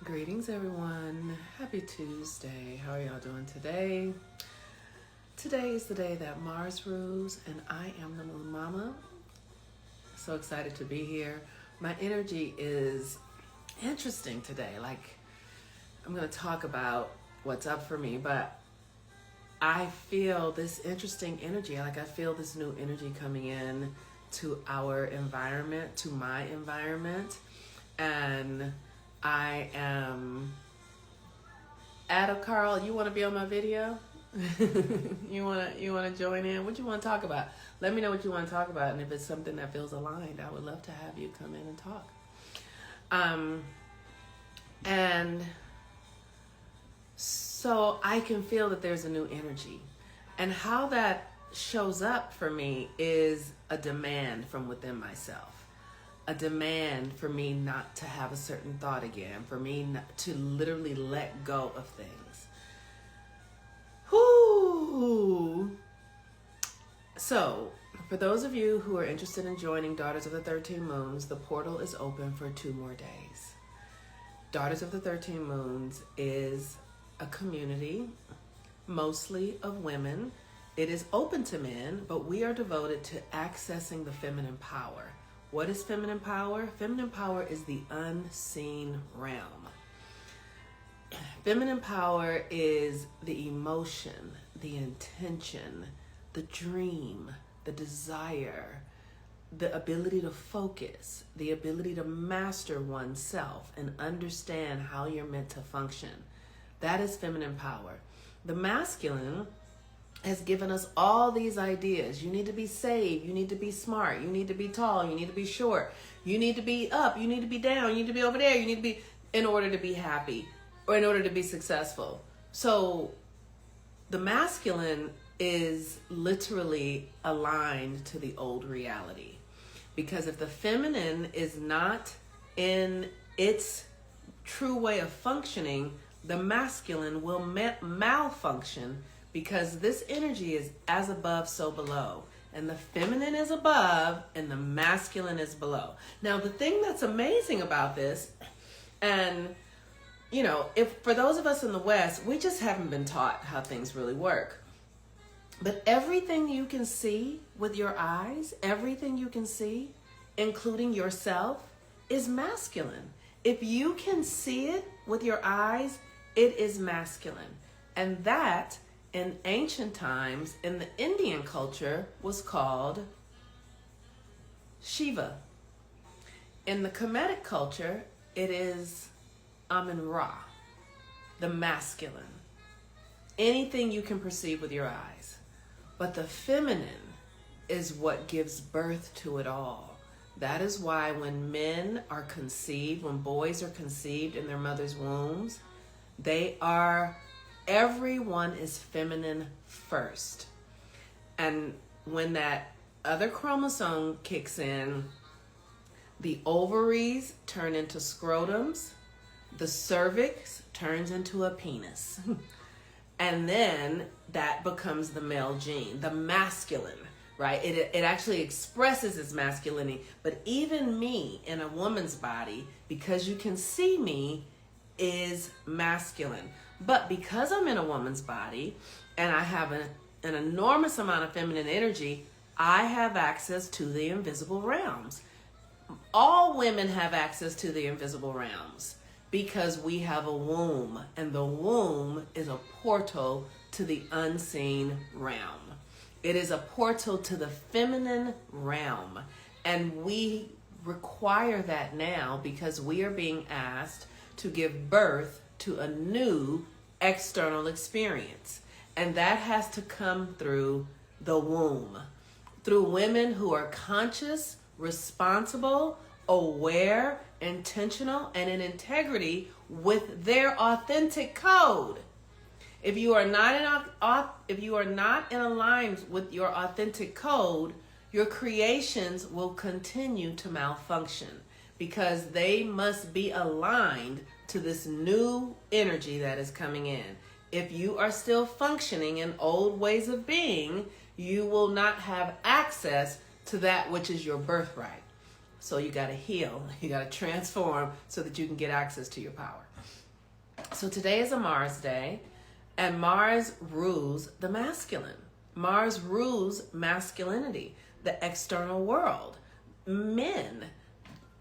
Greetings, everyone. Happy Tuesday. How are y'all doing today? Today is the day that Mars rules, and I am the Moon Mama. So excited to be here. My energy is interesting today. I'm going to talk about what's up for me, but I feel this interesting energy. I feel this new energy coming in to our environment, to my environment, and I am Carl, you want to be on my video? you want to join in? What you want to talk about? Let me know what you want to talk about, and if it's something that feels aligned, I would love to have you come in and talk. And so I can feel that there's a new energy, and how that shows up for me is a demand from within myself. A demand for me not to have a certain thought again, for me not to literally let go of things. Whoo! So, for those of you who are interested in joining Daughters of the 13 Moons, the portal is open for 2 more days. Daughters of the 13 Moons is a community, mostly of women. It is open to men, but we are devoted to accessing the feminine power. What is feminine power? Feminine power is the unseen realm. Feminine power is the emotion, the intention, the dream, the desire, the ability to focus, the ability to master oneself and understand how you're meant to function. That is feminine power. The masculine has given us all these ideas. You need to be saved. You need to be smart. You need to be tall. You need to be short. You need to be up. You need to be down. You need to be over there. You need to be in order to be happy or in order to be successful. So the masculine is literally aligned to the old reality. Because if the feminine is not in its true way of functioning, the masculine will malfunction. Because this energy is as above, so below. And the feminine is above and the masculine is below. Now, the thing that's amazing about this, and, if for those of us in the West, we just haven't been taught how things really work. But everything you can see with your eyes, everything you can see, including yourself, is masculine. If you can see it with your eyes, it is masculine. And that, in ancient times, in the Indian culture, was called Shiva. In the Kemetic culture, it is Amun-Ra, the masculine. Anything you can perceive with your eyes. But the feminine is what gives birth to it all. That is why when men are conceived, when boys are conceived in their mother's wombs, everyone is feminine first. And when that other chromosome kicks in, the ovaries turn into scrotums, the cervix turns into a penis. And then that becomes the male gene, the masculine, right? It actually expresses its masculinity. But even me in a woman's body, because you can see me, is masculine. But because I'm in a woman's body and I have an enormous amount of feminine energy, I have access to the invisible realms. All women have access to the invisible realms because we have a womb, and the womb is a portal to the unseen realm. It is a portal to the feminine realm, and we require that now because we are being asked to give birth to a new external experience. And that has to come through the womb. Through women who are conscious, responsible, aware, intentional, and in integrity with their authentic code. If you are not in alignment with your authentic code, your creations will continue to malfunction. Because they must be aligned to this new energy that is coming in. If you are still functioning in old ways of being, you will not have access to that which is your birthright. So you got to heal. You got to transform so that you can get access to your power. So today is a Mars day, and Mars rules the masculine. Mars rules masculinity, the external world, men,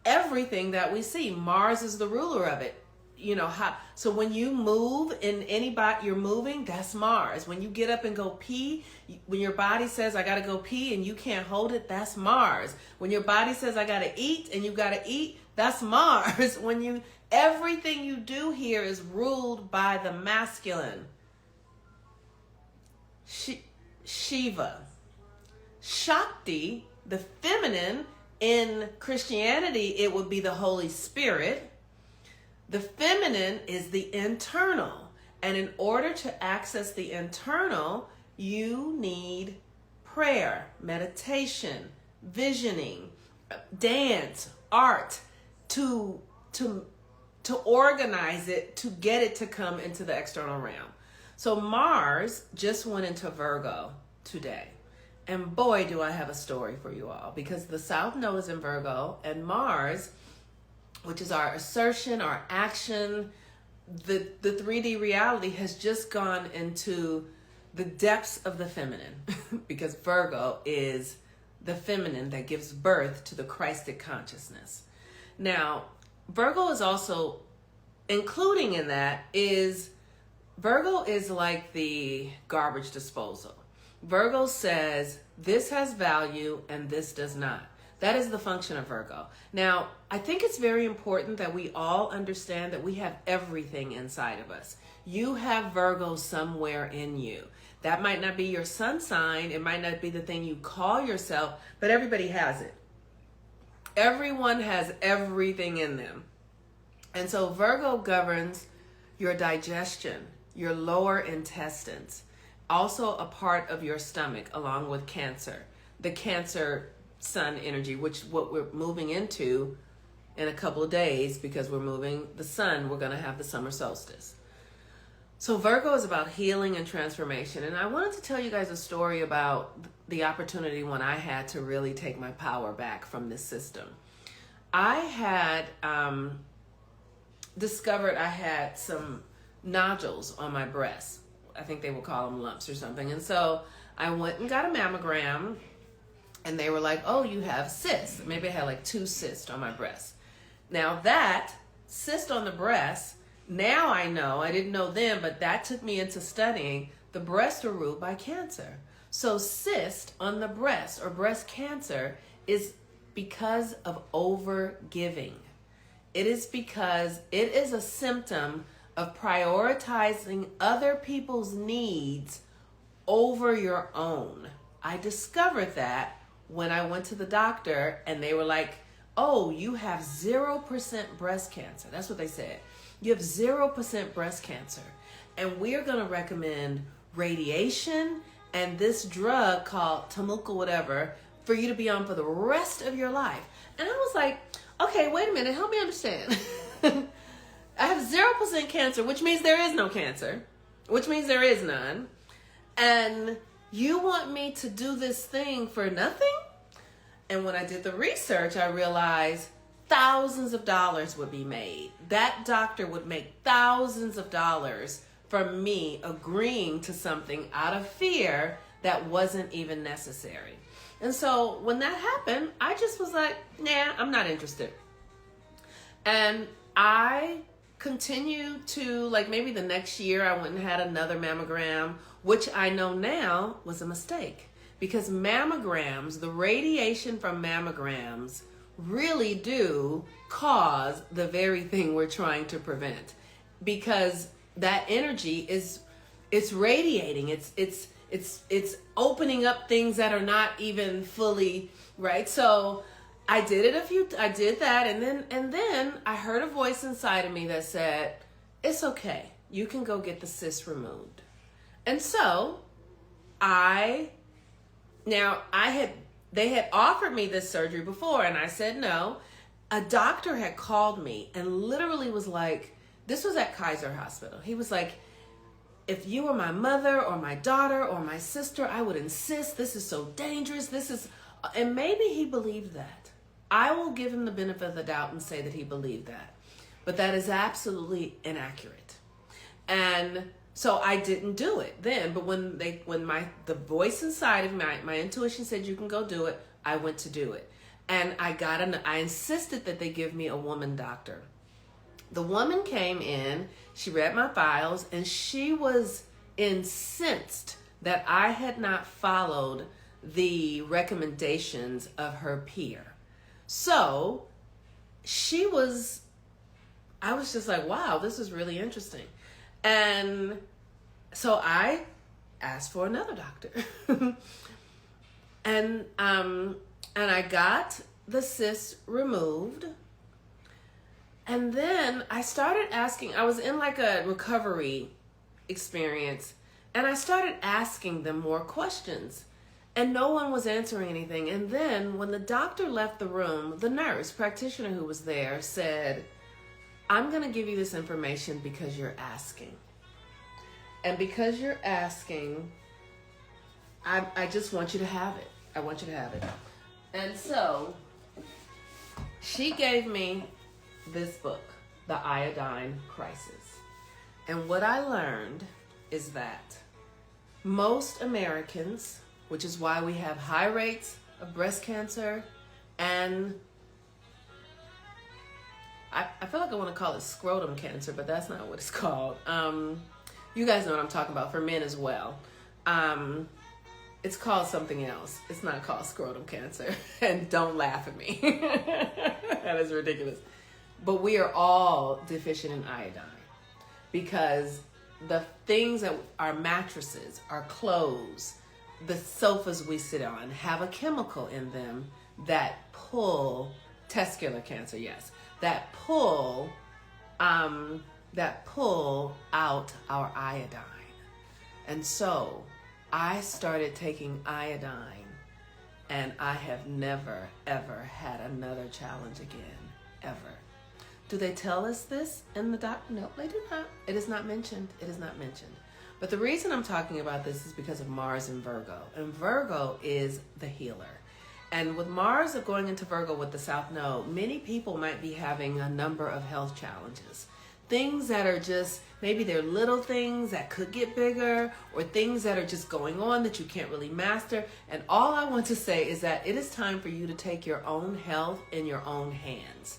everything that we see. Mars is the ruler of it. So when you move in anybody, you're moving, that's Mars. When you get up and go pee, when your body says, I got to go pee, and you can't hold it, that's Mars. When your body says, I got to eat, and you got to eat, that's Mars. Everything you do here is ruled by the masculine. Shiva. Shakti, the feminine, in Christianity, it would be the Holy Spirit. The feminine is the internal. And in order to access the internal, you need prayer, meditation, visioning, dance, art, to organize it, to get it to come into the external realm. So Mars just went into Virgo today. And boy, do I have a story for you all, because the South Node is in Virgo, and Mars, which is our assertion, our action, the 3D reality, has just gone into the depths of the feminine because Virgo is the feminine that gives birth to the Christic consciousness. Now, Virgo is also, including in that, Virgo is like the garbage disposal. Virgo says this has value and this does not. That is the function of Virgo. Now, I think it's very important that we all understand that we have everything inside of us. You have Virgo somewhere in you. That might not be your sun sign. It might not be the thing you call yourself, but everybody has it. Everyone has everything in them. And so Virgo governs your digestion, your lower intestines, also a part of your stomach, along with Cancer, the Cancer sun energy, which what we're moving into in a couple of days, because we're moving the sun, we're going to have the summer solstice. So Virgo is about healing and transformation. And I wanted to tell you guys a story about the opportunity when I had to really take my power back from this system. I had discovered I had some nodules on my breast. I think they would call them lumps or something. And so I went and got a mammogram, and they were like, oh, you have cysts. Maybe I had like 2 cysts on my breast. Now that cyst on the breast, now I know, I didn't know then, but that took me into studying the breasts are ruled by Cancer. So cyst on the breast or breast cancer is because of over-giving. It is because it is a symptom of prioritizing other people's needs over your own. I discovered that when I went to the doctor, and they were like, oh, you have 0% breast cancer. That's what they said. You have 0% breast cancer. And we're going to recommend radiation and this drug called Tamuka whatever for you to be on for the rest of your life. And I was like, okay, wait a minute. Help me understand. I have 0% cancer, which means there is no cancer, which means there is none. And you want me to do this thing for nothing? And when I did the research, I realized thousands of dollars would be made. That doctor would make thousands of dollars from me agreeing to something out of fear that wasn't even necessary. And so when that happened, I just was like, nah, I'm not interested. And I continued to, like, maybe the next year I went and had another mammogram, which I know now was a mistake, because mammograms, the radiation from mammograms really do cause the very thing we're trying to prevent, because that energy it's radiating, it's opening up things that are not even fully right. So I did that, and then I heard a voice inside of me that said, it's okay, you can go get the cyst removed. And so they had offered me this surgery before, and I said no. A doctor had called me and literally was like, this was at Kaiser Hospital. He was like, if you were my mother or my daughter or my sister, I would insist. This is so dangerous. And maybe he believed that. I will give him the benefit of the doubt and say that he believed that. But that is absolutely inaccurate. And so I didn't do it then. But when the voice inside of me, my intuition said, you can go do it, I went to do it. And I insisted that they give me a woman doctor. The woman came in, she read my files, and she was incensed that I had not followed the recommendations of her peer. So I was just like, wow, this is really interesting. And so I asked for another doctor. and I got the cyst removed. And then I started asking, I was in like a recovery experience, and I started asking them more questions. And no one was answering anything. And then when the doctor left the room, the nurse practitioner who was there said, I'm going to give you this information because you're asking. And because you're asking, I just want you to have it. I want you to have it. And so she gave me this book, The Iodine Crisis. And what I learned is that most Americans, which is why we have high rates of breast cancer, and I feel like I want to call it scrotum cancer, but that's not what it's called. You guys know what I'm talking about, for men as well. It's called something else. It's not called scrotum cancer. And don't laugh at me. That is ridiculous. But we are all deficient in iodine because the things that our mattresses, our clothes, the sofas we sit on have a chemical in them that pull testicular cancer, yes, that pull out our iodine. And so I started taking iodine, and I have never, ever had another challenge again, ever. Do they tell us this in the doc? No, they do not. It is not mentioned. It is not mentioned. But the reason I'm talking about this is because of Mars in Virgo. And Virgo is the healer. And with Mars going into Virgo with the South Node, many people might be having a number of health challenges. Things that are just, maybe they're little things that could get bigger, or things that are just going on that you can't really master. And all I want to say is that it is time for you to take your own health in your own hands.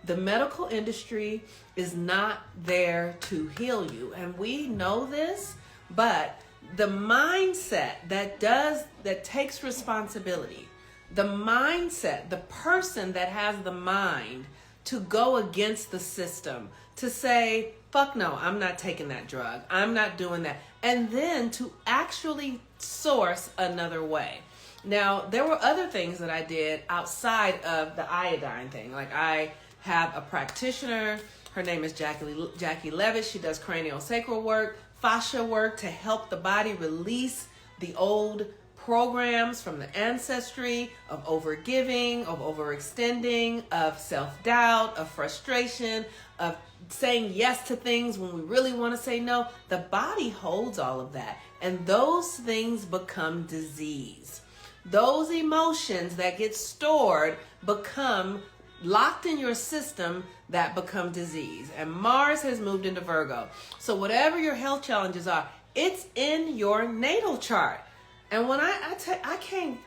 The medical industry is not there to heal you. And we know this, but the mindset that takes responsibility, the mindset, the person that has the mind to go against the system, to say, fuck no, I'm not taking that drug, I'm not doing that, and then to actually source another way. Now, there were other things that I did outside of the iodine thing. Like, I have a practitioner, her name is Jackie Levitt. She does craniosacral work, fascia work to help the body release the old programs from the ancestry of overgiving, of overextending, of self-doubt, of frustration, of saying yes to things when we really want to say no. The body holds all of that, and those things become disease. Those emotions that get stored become locked in your system that become disease. And Mars has moved into Virgo. So whatever your health challenges are, it's in your natal chart. And when I can't,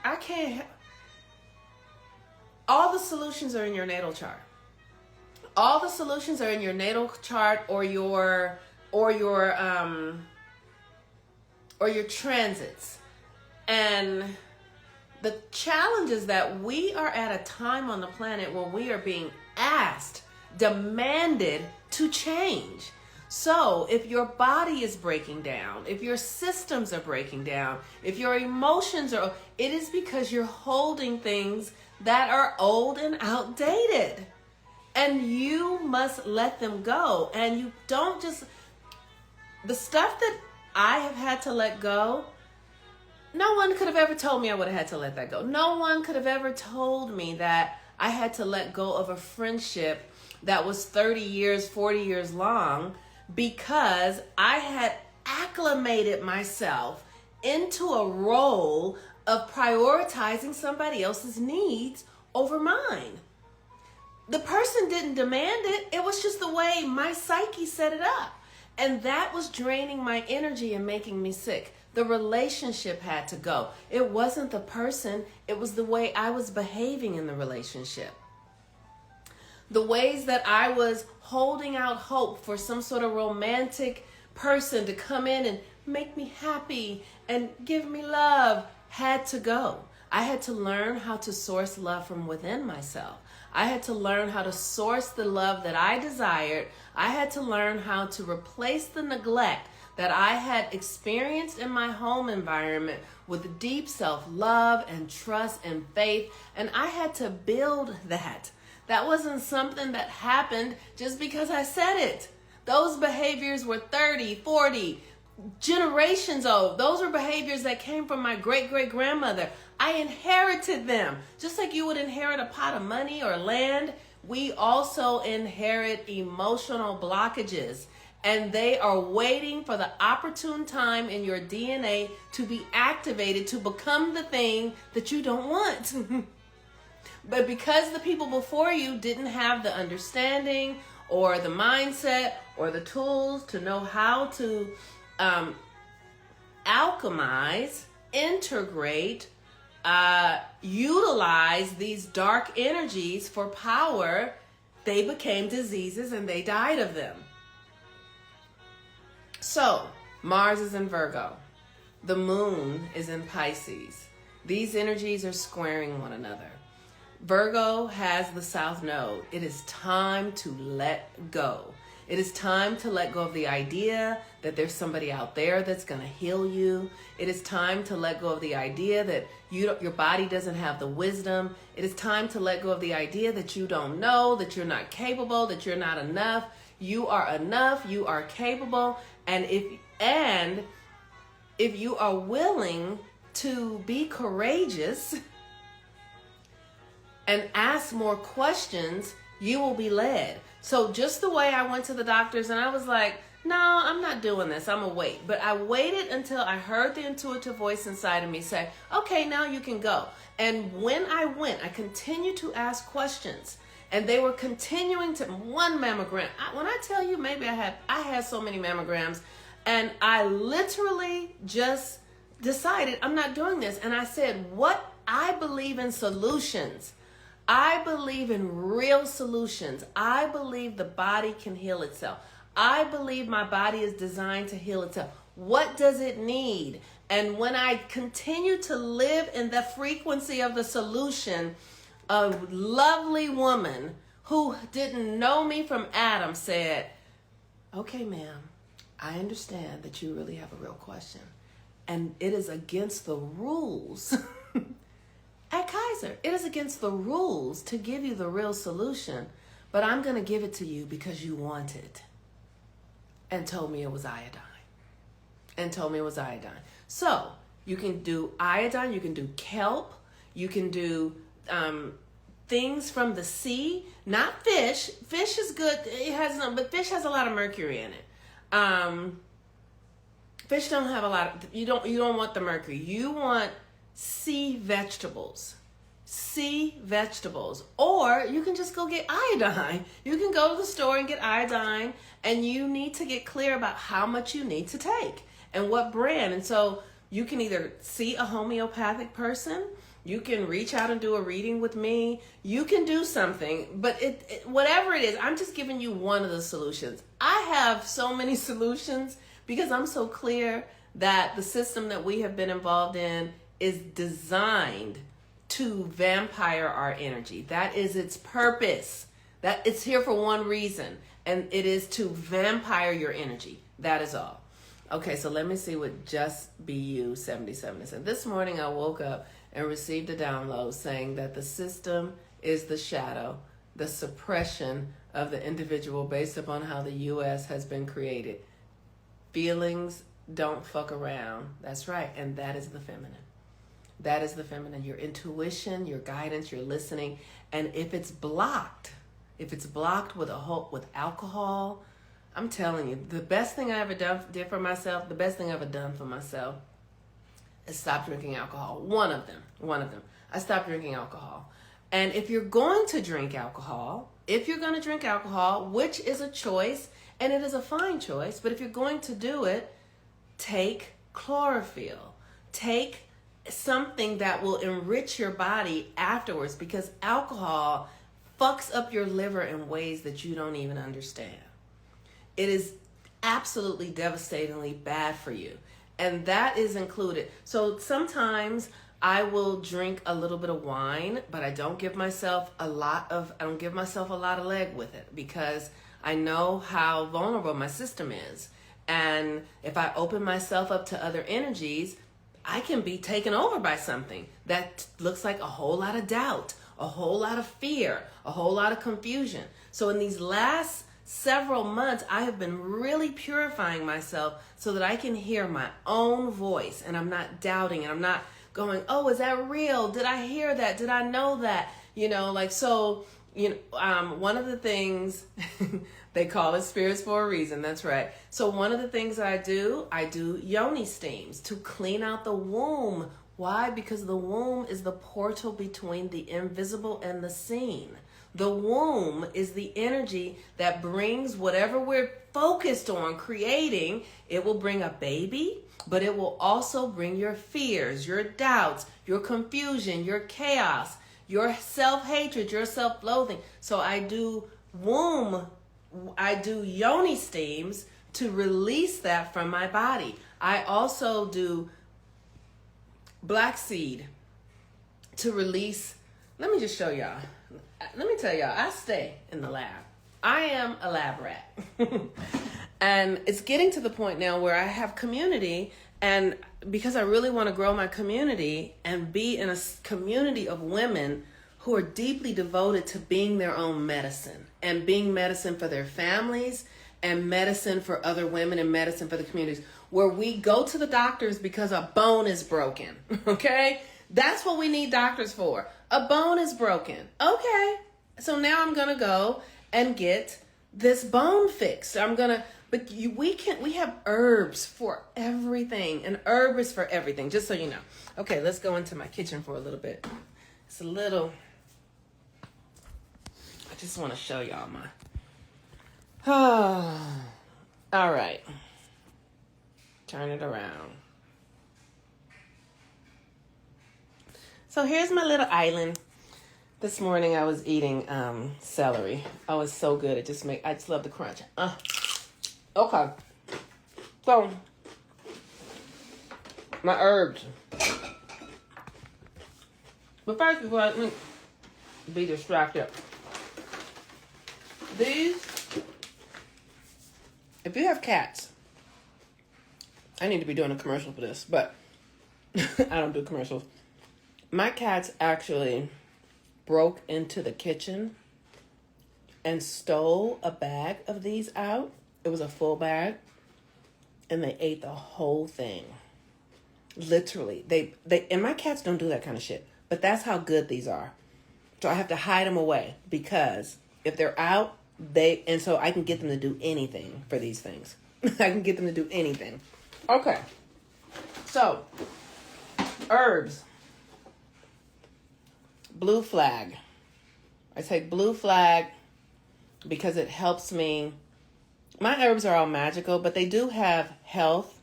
all the solutions are in your natal chart. All the solutions are in your natal chart or your transits. And the challenge is that we are at a time on the planet where we are being asked, demanded to change. So if your body is breaking down, if your systems are breaking down, if your emotions are, it is because you're holding things that are old and outdated. And you must let them go. And you don't just, the stuff that I have had to let go, no one could have ever told me I would have had to let that go. No one could have ever told me that I had to let go of a friendship that was 30 years, 40 years long, because I had acclimated myself into a role of prioritizing somebody else's needs over mine. The person didn't demand it. It was just the way my psyche set it up. And that was draining my energy and making me sick. The relationship had to go. It wasn't the person. It was the way I was behaving in the relationship. The ways that I was holding out hope for some sort of romantic person to come in and make me happy and give me love had to go. I had to learn how to source love from within myself. I had to learn how to source the love that I desired. I had to learn how to replace the neglect that I had experienced in my home environment with deep self-love and trust and faith. And I had to build that. That wasn't something that happened just because I said it. Those behaviors were 30, 40 generations old. Those are behaviors that came from my great-great-grandmother. I inherited them. Just like you would inherit a pot of money or land, we also inherit emotional blockages. And they are waiting for the opportune time in your DNA to be activated to become the thing that you don't want. But because the people before you didn't have the understanding or the mindset or the tools to know how to alchemize, integrate, utilize these dark energies for power, they became diseases and they died of them. So, Mars is in Virgo. The moon is in Pisces. These energies are squaring one another. Virgo has the South Node. It is time to let go. It is time to let go of the idea that there's somebody out there that's going to heal you. It is time to let go of the idea that your body doesn't have the wisdom. It is time to let go of the idea that you don't know, that you're not capable, that you're not enough. You are enough. You are capable. And if you are willing to be courageous and ask more questions, you will be led. So just the way I went to the doctors and I was like, no, I'm not doing this. I'm going to wait. But I waited until I heard the intuitive voice inside of me say, okay, now you can go. And when I went, I continued to ask questions. And they were continuing to, one mammogram. When I tell you, maybe I had so many mammograms. And I literally just decided I'm not doing this. And I said, I believe in solutions. I believe in real solutions. I believe the body can heal itself. I believe my body is designed to heal itself. What does it need? And when I continue to live in the frequency of the solution, a lovely woman who didn't know me from Adam said, okay, ma'am, I understand that you really have a real question. And it is against the rules at Kaiser. It is against the rules to give you the real solution, but I'm going to give it to you because you want it. And told me it was iodine. So you can do iodine, you can do kelp, you can do things from the sea, not fish. Fish is good. But fish has a lot of mercury in it. Fish don't have a lot of, you don't want the mercury. You want sea vegetables. Or you can just go get iodine. You can go to the store and get iodine, and you need to get clear about how much you need to take and what brand. And so you can either see a homeopathic person, you can reach out and do a reading with me, you can do something, but whatever it is, I'm just giving you one of the solutions. I have so many solutions because I'm so clear that the system that we have been involved in is designed to vampire our energy. That is its purpose. That it's here for one reason, and it is to vampire your energy. That is all. Okay, so let me see what Just Be You 77 is. And this morning I woke up and received a download saying that the system is the shadow, the suppression of the individual based upon how the U.S. has been created. Feelings don't fuck around. That's right, and that is the feminine. That is the feminine. Your intuition, your guidance, your listening. And if it's blocked with alcohol, I'm telling you, the best thing I ever did for myself, the best thing I ever done for myself is stop drinking alcohol. One of them. I stopped drinking alcohol. And if you're going to drink alcohol, which is a choice, and it is a fine choice, but if you're going to do it, take chlorophyll. Take something that will enrich your body afterwards, because alcohol fucks up your liver in ways that you don't even understand. It is absolutely devastatingly bad for you. And that is included. So sometimes I will drink a little bit of wine, but I don't give myself a lot of leg with it, because I know how vulnerable my system is. And if I open myself up to other energies, I can be taken over by something that looks like a whole lot of doubt, a whole lot of fear, a whole lot of confusion. So in these last several months, I have been really purifying myself so that I can hear my own voice, and I'm not doubting, and I'm not going, oh, is that real? Did I hear that? Did I know that? One of the things they call it spirits for a reason. That's right. So one of the things I do yoni steams to clean out the womb. Why? Because the womb is the portal between the invisible and the seen. The womb is the energy that brings whatever we're focused on creating. It will bring a baby, but it will also bring your fears, your doubts, your confusion, your chaos, your self-hatred, your self-loathing. So I do yoni steams to release that from my body. I also do black seed to release. Let me just show y'all. Let me tell y'all, I stay in the lab. I am a lab rat. And it's getting to the point now where I have community, and because I really want to grow my community and be in a community of women who are deeply devoted to being their own medicine, and being medicine for their families, and medicine for other women, and medicine for the communities, where we go to the doctors because a bone is broken. Okay? That's what we need doctors for. A bone is broken. Okay. So now I'm going to go and get this bone fixed. We have herbs for everything. An herb is for everything, just so you know. Okay, let's go into my kitchen for a little bit. I just want to show y'all all right. Turn it around. So here's my little island. This morning I was eating celery. Oh, it's so good. I just love the crunch. Okay. So my herbs. But first, before I be distracted, if you have cats, I need to be doing a commercial for this, but I don't do commercials. My cats actually broke into the kitchen and stole a bag of these out. It was a full bag, and they ate the whole thing. Literally. And my cats don't do that kind of shit, but that's how good these are. So I have to hide them away, because if they're out, so I can get them to do anything for these things. I can get them to do anything. Okay. So, herbs. Blue flag. I take blue flag because it helps me. My herbs are all magical, but they do have health.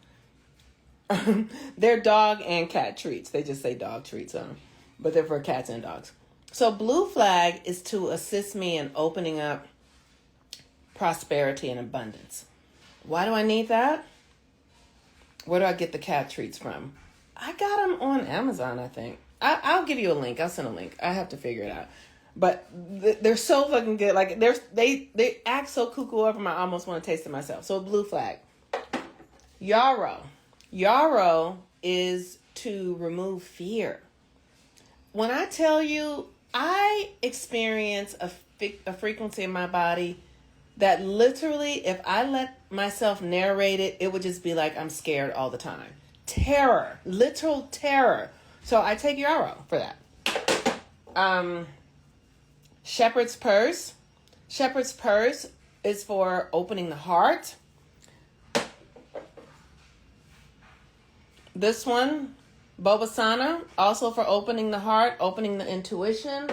They're dog and cat treats. They just say dog treats on them, but they're for cats and dogs. So blue flag is to assist me in opening up prosperity and abundance. Why do I need that? Where do I get the cat treats from? I got them on Amazon, I think. I'll give you a link. I'll send a link. I have to figure it out. But they're so fucking good. Like, they act so cuckoo over them, I almost want to taste it myself. So blue flag. Yarrow. Yarrow is to remove fear. When I tell you, I experience a frequency in my body that literally, if I let myself narrate it, it would just be like I'm scared all the time. Terror. Literal terror. So I take yarrow for that. Shepherd's purse. Shepherd's purse is for opening the heart. This one, Bobasana, also for opening the heart, opening the intuition.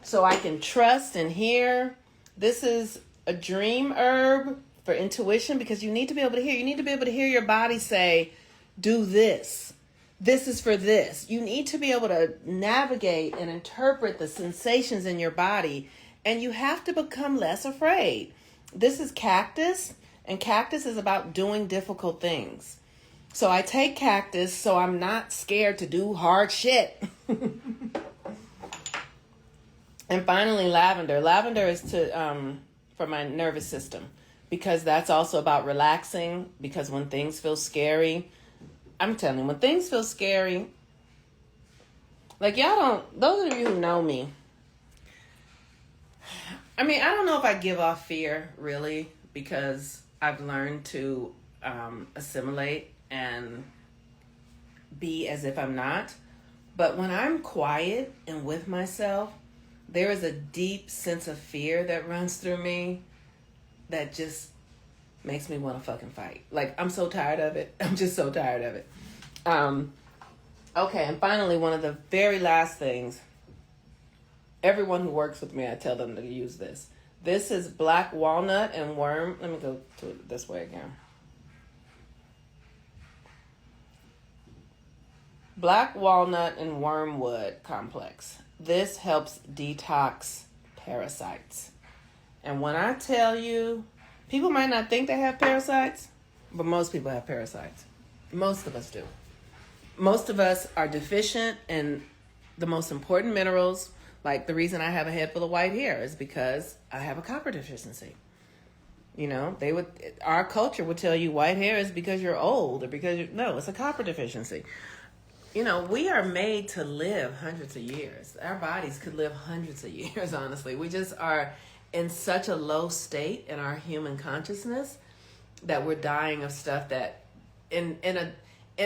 so I can trust and hear. This is a dream herb for intuition, because you need to be able to hear. You need to be able to hear your body say, do this. This is for this. You need to be able to navigate and interpret the sensations in your body, and you have to become less afraid. This is cactus, and cactus is about doing difficult things. So I take cactus so I'm not scared to do hard shit. And finally, lavender. Lavender is for my nervous system, because that's also about relaxing. Because when things feel scary, I'm telling you, when things feel scary, like those of you who know me, I mean, I don't know if I give off fear, really, because I've learned to assimilate and be as if I'm not. But when I'm quiet and with myself, there is a deep sense of fear that runs through me that just makes me want to fucking fight. Like, I'm so tired of it. I'm just so tired of it. Okay, and finally, one of the very last things, everyone who works with me, I tell them to use this. This is black walnut and worm. Let me go to it this way again. Black walnut and wormwood complex. This helps detox parasites. And when I tell you, people might not think they have parasites, but most people have parasites. Most of us do. Most of us are deficient in the most important minerals. Like, the reason I have a head full of white hair is because I have a copper deficiency. You know, our culture would tell you white hair is because you're old, or no, it's a copper deficiency. You know, we are made to live hundreds of years. Our bodies could live hundreds of years, honestly. We just are in such a low state in our human consciousness that we're dying of stuff that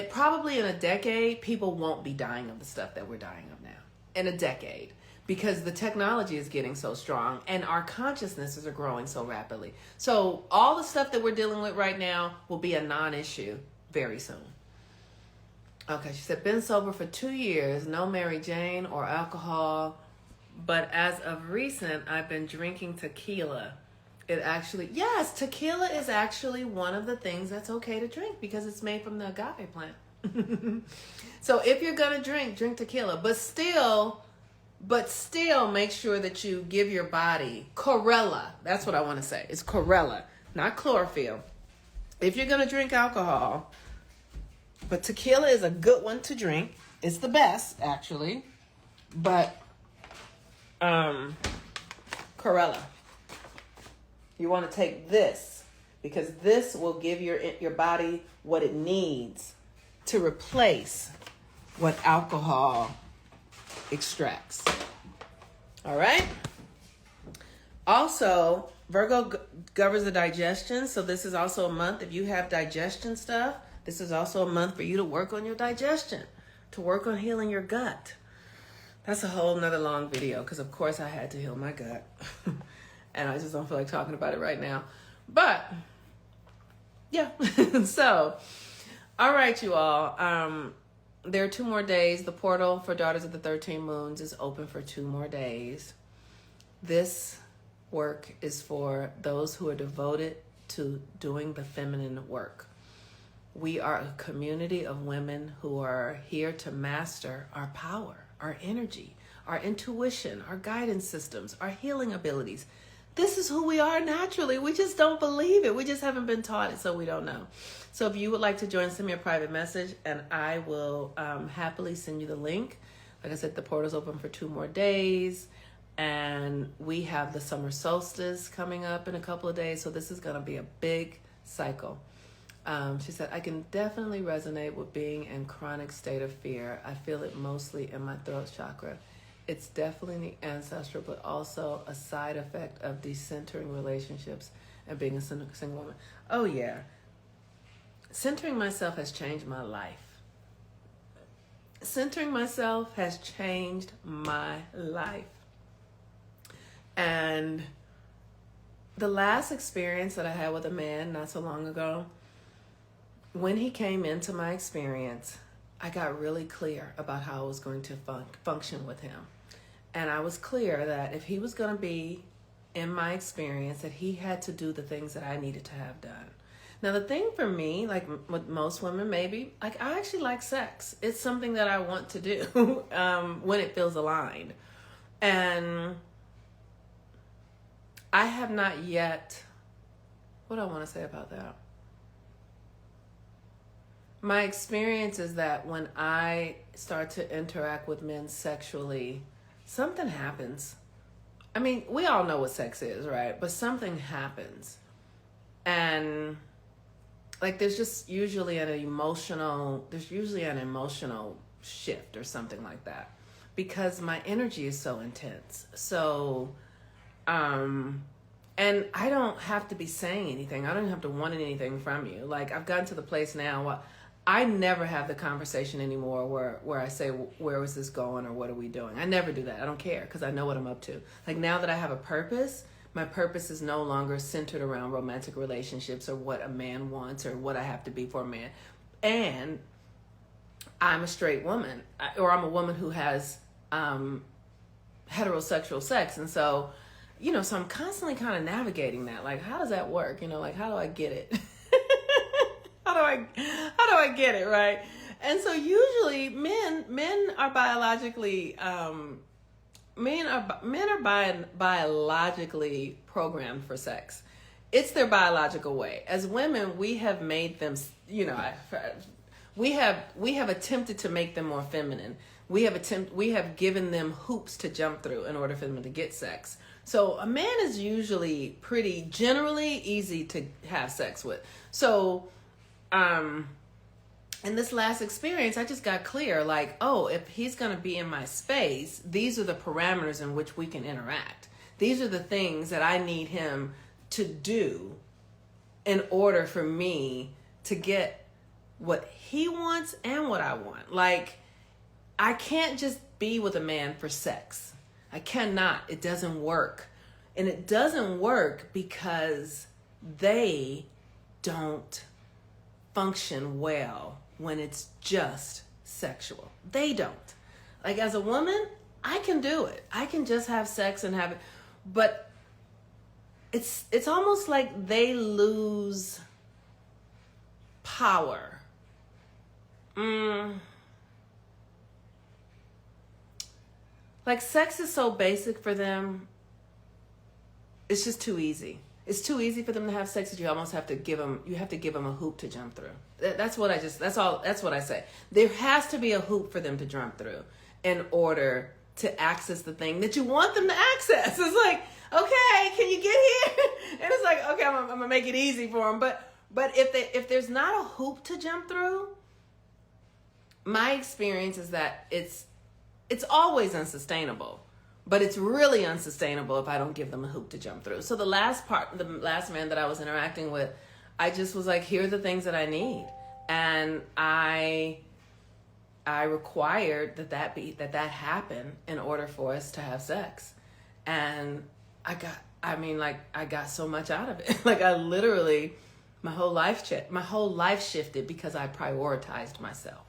probably in a decade, people won't be dying of the stuff that we're dying of now. In a decade. Because the technology is getting so strong and our consciousnesses are growing so rapidly. So all the stuff that we're dealing with right now will be a non-issue very soon. Okay, she said, been sober for 2 years, no Mary Jane or alcohol, but as of recent, I've been drinking tequila. Tequila is actually one of the things that's okay to drink because it's made from the agave plant. So if you're gonna drink tequila, but still make sure that you give your body chlorella. That's what I want to say. It's chlorella, not chlorophyll. If you're gonna drink alcohol, but tequila is a good one to drink. It's the best, actually. But chlorella. You want to take this because this will give your body what it needs to replace what alcohol extracts. All right? Also, Virgo governs the digestion, so this is also a month. If you have digestion stuff, this is also a month for you to work on your digestion, to work on healing your gut. That's a whole nother long video because, of course, I had to heal my gut. And I just don't feel like talking about it right now. But, yeah. So, all right, you all. There are 2 more days. The portal for Daughters of the 13 Moons is open for 2 more days. This work is for those who are devoted to doing the feminine work. We are a community of women who are here to master our power, our energy, our intuition, our guidance systems, our healing abilities. This is who we are naturally. We just don't believe it. We just haven't been taught it, so we don't know. So if you would like to join, send me a private message, and I will happily send you the link. Like I said, the portal's open for 2 more days, and we have the summer solstice coming up in a couple of days, so this is going to be a big cycle. She said, I can definitely resonate with being in chronic state of fear. I feel it mostly in my throat chakra. It's definitely ancestral, but also a side effect of decentering relationships and being a single woman. Oh, yeah. Centering myself has changed my life. Centering myself has changed my life. And the last experience that I had with a man not so long ago, when he came into my experience, I got really clear about how I was going to function with him. And I was clear that if he was going to be in my experience, that he had to do the things that I needed to have done. Now, the thing for me, like with most women, maybe, like I actually like sex. It's something that I want to do when it feels aligned. And I have not yet, what do I want to say about that? My experience is that when I start to interact with men sexually, something happens. I mean, we all know what sex is, right? But something happens. And like there's usually an emotional shift or something like that. Because my energy is so intense. So, and I don't have to be saying anything. I don't have to want anything from you. Like I've gotten to the place now I never have the conversation anymore where I say, where is this going or what are we doing? I never do that. I don't care because I know what I'm up to. Like now that I have a purpose, my purpose is no longer centered around romantic relationships or what a man wants or what I have to be for a man. And I'm a straight woman, or I'm a woman who has heterosexual sex. And so, so I'm constantly kind of navigating that. Like, how does that work? Like, how do I get it? How do I get it, right? And so usually men are biologically biologically programmed for sex. It's their biological way. As women, we have made them, we have attempted to make them more feminine. We have given them hoops to jump through in order for them to get sex. So a man is usually generally easy to have sex with. So in this last experience, I just got clear, like, oh, if he's going to be in my space, these are the parameters in which we can interact. These are the things that I need him to do in order for me to get what he wants and what I want. Like, I can't just be with a man for sex. I cannot. It doesn't work. And it doesn't work because they don't function well when it's just sexual. They don't. Like as a woman, I can do it. I can just have sex and have it. But it's almost like they lose power. Like sex is so basic for them. It's just too easy. It's too easy for them to have sex that you almost have to give them a hoop to jump through. That's what I say. There has to be a hoop for them to jump through in order to access the thing that you want them to access. It's like, okay, can you get here? And it's like, okay, I'm gonna make it easy for them. But if there's not a hoop to jump through, my experience is that it's always unsustainable. But it's really unsustainable if I don't give them a hoop to jump through. So the last man that I was interacting with, I just was like, here are the things that I need. And I required that happen in order for us to have sex. And I got so much out of it. Like I literally, my whole life shifted because I prioritized myself.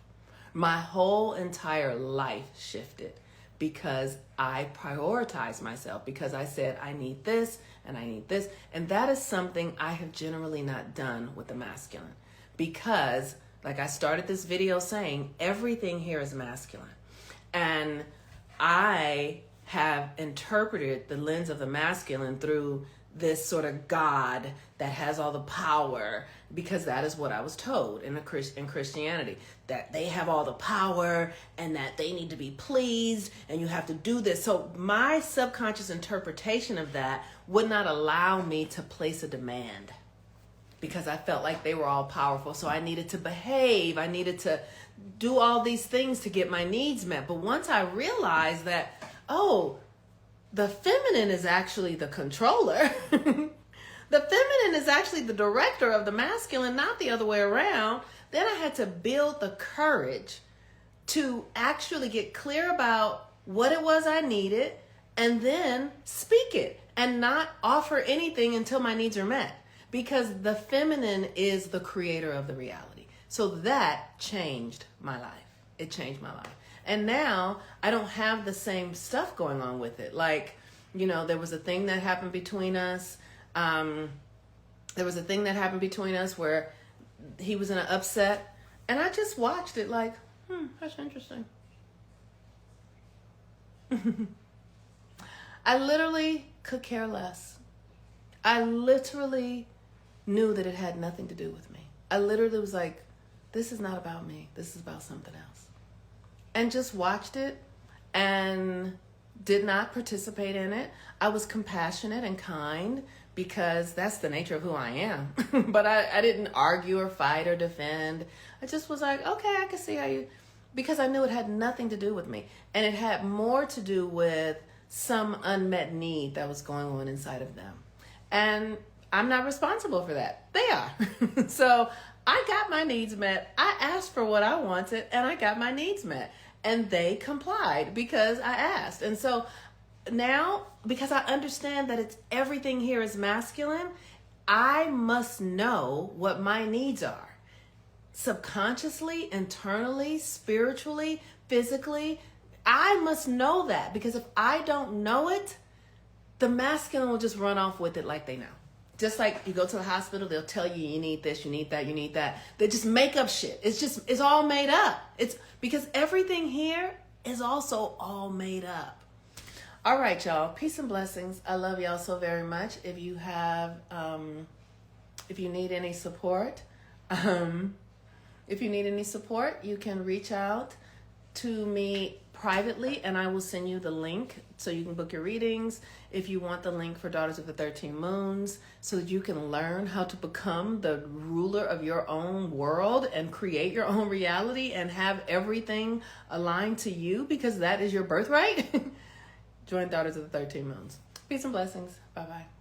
My whole entire life shifted because I prioritized myself, because I said, I need this and I need this. And that is something I have generally not done with the masculine, because like I started this video saying, everything here is masculine. And I have interpreted the lens of the masculine through this sort of God that has all the power, because that is what I was told in Christianity, that they have all the power and that they need to be pleased and you have to do this. So my subconscious interpretation of that would not allow me to place a demand, because I felt like they were all powerful. So I needed to behave. I needed to do all these things to get my needs met. But once I realized that, oh, the feminine is actually the controller. The feminine is actually the director of the masculine, not the other way around. Then I had to build the courage to actually get clear about what it was I needed and then speak it and not offer anything until my needs are met, because the feminine is the creator of the reality. So that changed my life. It changed my life. And now I don't have the same stuff going on with it. Like, you know, there was a thing that happened between us. There was a thing that happened between us where he was in an upset. And I just watched it like, that's interesting. I literally could care less. I literally knew that it had nothing to do with me. I literally was like, this is not about me. This is about something else. And just watched it and did not participate in it. I was compassionate and kind because that's the nature of who I am. But I didn't argue or fight or defend. I just was like, okay, I can see how you, because I knew it had nothing to do with me. And it had more to do with some unmet need that was going on inside of them. And I'm not responsible for that. They are. So I got my needs met. I asked for what I wanted and I got my needs met. And they complied because I asked. And so now, because I understand that it's everything here is masculine, I must know what my needs are. Subconsciously, internally, spiritually, physically, I must know that, because if I don't know it, the masculine will just run off with it like they know. Just like you go to the hospital, they'll tell you you need this, you need that, you need that. They just make up shit. It's all made up. It's because everything here is also all made up. All right, y'all. Peace and blessings. I love y'all so very much. If you have, if you need any support, you can reach out to me privately and I will send you the link so you can book your readings. If you want the link for Daughters of the 13 Moons so that you can learn how to become the ruler of your own world and create your own reality and have everything aligned to you because that is your birthright, join Daughters of the 13 Moons. Peace and blessings. Bye-bye.